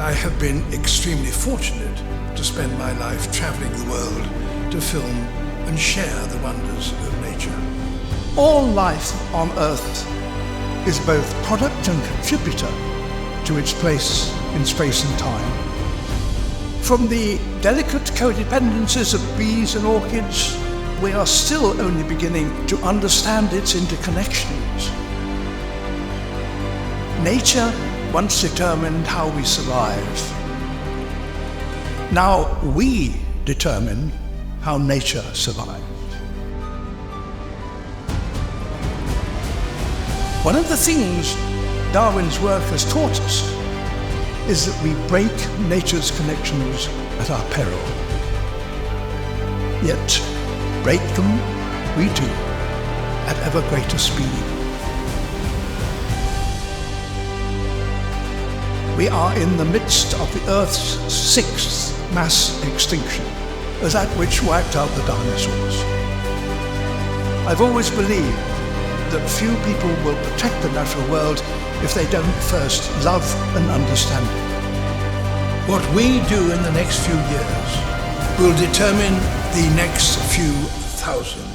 I have been extremely fortunate to spend my life traveling the world to film and share the wonders of nature. All life on Earth is both product and contributor to its place in space and time. From the delicate codependencies of bees and orchids, we are still only beginning to understand its interconnections. Nature once determined how we survive. Now we determine how nature survives. One of the things Darwin's work has taught us is that we break nature's connections at our peril. Yet, break them we do at ever greater speed. We are in the midst of the Earth's 6th mass extinction, as that which wiped out the dinosaurs. I've always believed that few people will protect the natural world if they don't first love and understand it. What we do in the next few years will determine the next few thousand.